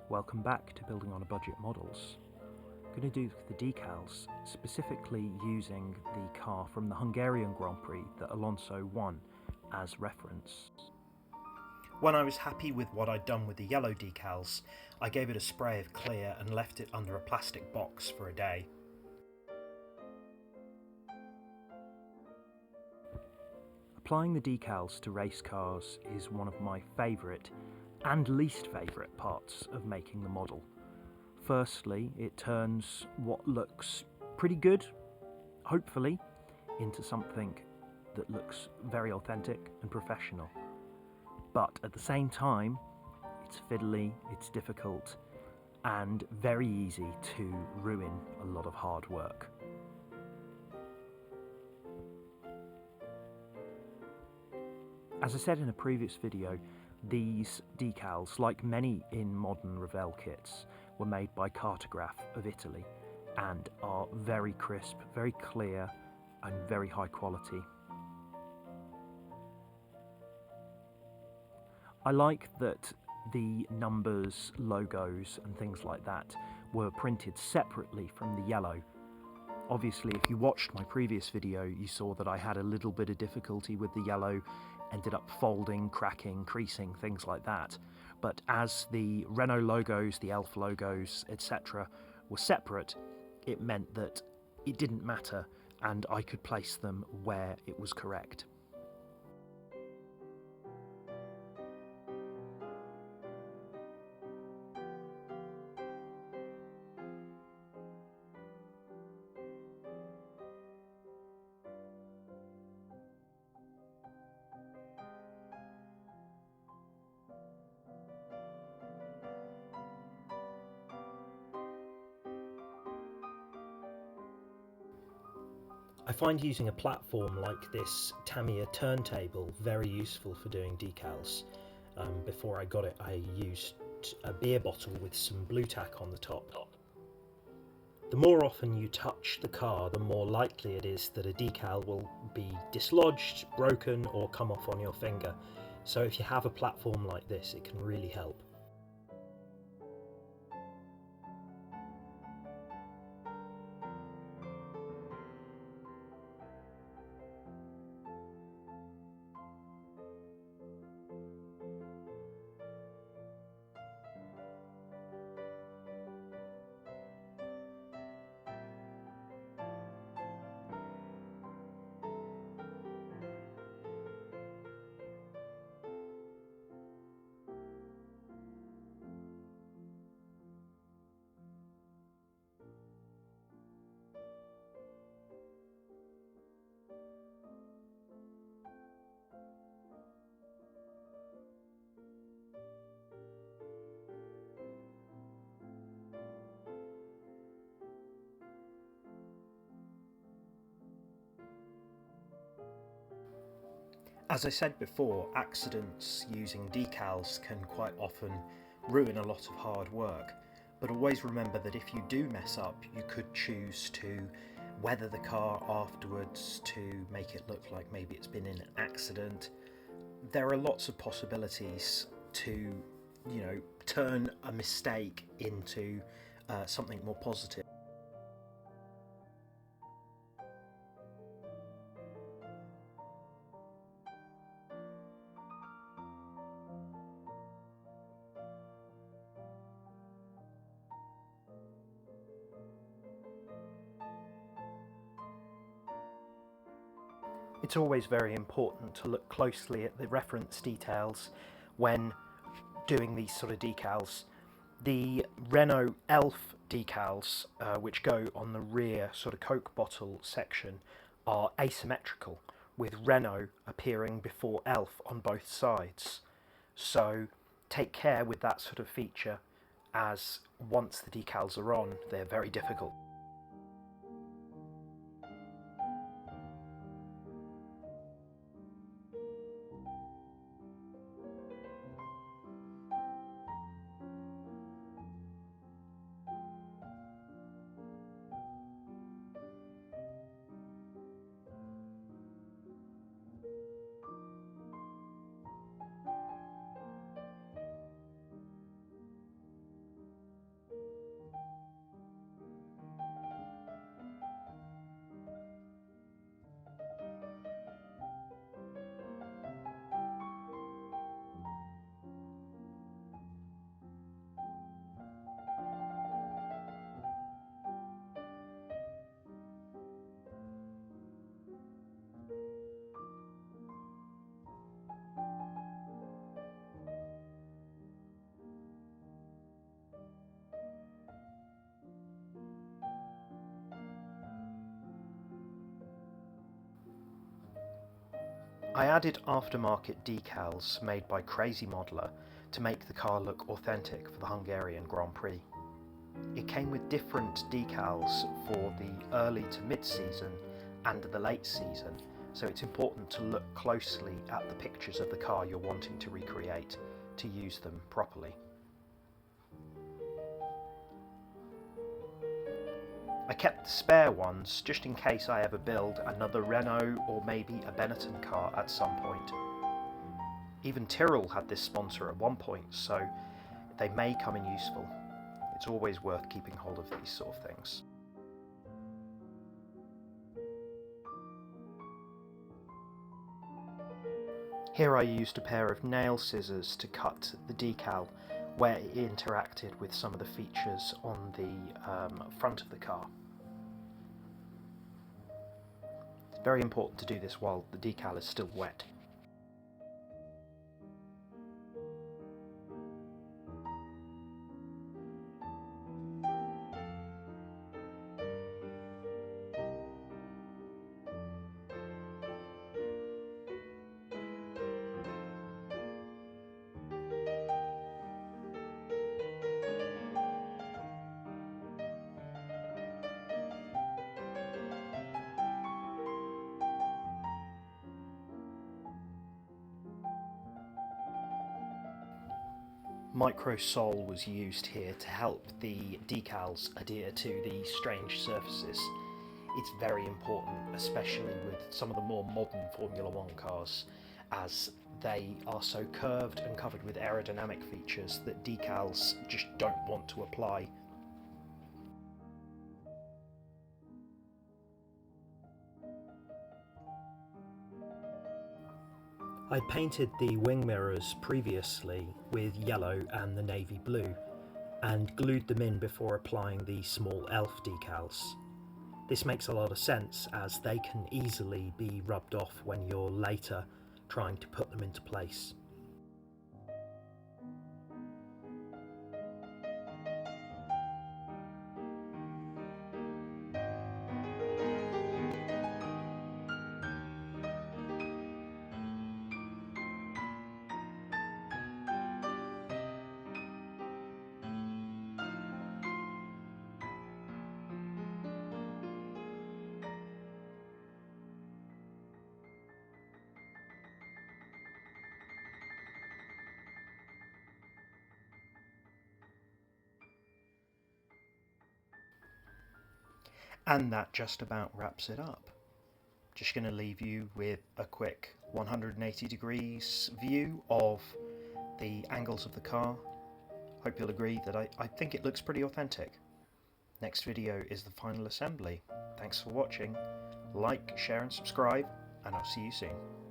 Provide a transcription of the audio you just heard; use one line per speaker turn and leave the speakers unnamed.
Welcome back to Building on a Budget Models. I'm going to do the decals, specifically using the car from the Hungarian Grand Prix that Alonso won as reference. When I was happy with what I'd done with the yellow decals, I gave it a spray of clear and left it under a plastic box for a day. Applying the decals to race cars is one of my favourite and least favourite parts of making the model. Firstly, it turns what looks pretty good, hopefully, into something that looks very authentic and professional. But at the same time, it's fiddly, it's difficult, and very easy to ruin a lot of hard work. As I said in a previous video, these decals, like many in modern Revell kits, were made by Cartograph of Italy and are very crisp, very clear and very high quality. I like that the numbers, logos and things like that were printed separately from the yellow. Obviously, if you watched my previous video, you saw that I had a little bit of difficulty with the yellow, ended up folding, cracking, creasing, things like that. But as the Renault logos, the Elf logos, etc. were separate, it meant that it didn't matter and I could place them where it was correct. I find using a platform like this Tamiya turntable very useful for doing decals. Before I got it, I used a beer bottle with some blue tack on the top. The more often you touch the car, the more likely it is that a decal will be dislodged, broken, or come off on your finger. So if you have a platform like this, it can really help. As I said before, accidents using decals can quite often ruin a lot of hard work, but always remember that if you do mess up, you could choose to weather the car afterwards to make it look like maybe it's been in an accident. There are lots of possibilities to, turn a mistake into something more positive. It's always very important to look closely at the reference details when doing these sort of decals. The Renault Elf decals, which go on the rear sort of Coke bottle section, are asymmetrical, with Renault appearing before Elf on both sides. So take care with that sort of feature, as once the decals are on, they're very difficult. I added aftermarket decals made by Crazy Modeler to make the car look authentic for the Hungarian Grand Prix. It came with different decals for the early to mid-season and the late season, so it's important to look closely at the pictures of the car you're wanting to recreate to use them properly. I kept the spare ones just in case I ever build another Renault or maybe a Benetton car at some point. Even Tyrrell had this sponsor at one point, so they may come in useful. It's always worth keeping hold of these sort of things. Here I used a pair of nail scissors to cut the decal where it interacted with some of the features on the front of the car. It's very important to do this while the decal is still wet. Micro sole was used here to help the decals adhere to the strange surfaces. It's very important, especially with some of the more modern Formula One cars, as they are so curved and covered with aerodynamic features that decals just don't want to apply. I painted the wing mirrors previously with yellow and the navy blue and glued them in before applying the small elf decals. This makes a lot of sense as they can easily be rubbed off when you're later trying to put them into place. And that just about wraps it up. Just going to leave you with a quick 180 degrees view of the angles of the car. Hope you'll agree that I think it looks pretty authentic. Next video is the final assembly. Thanks for watching. Like, share and subscribe, and I'll see you soon.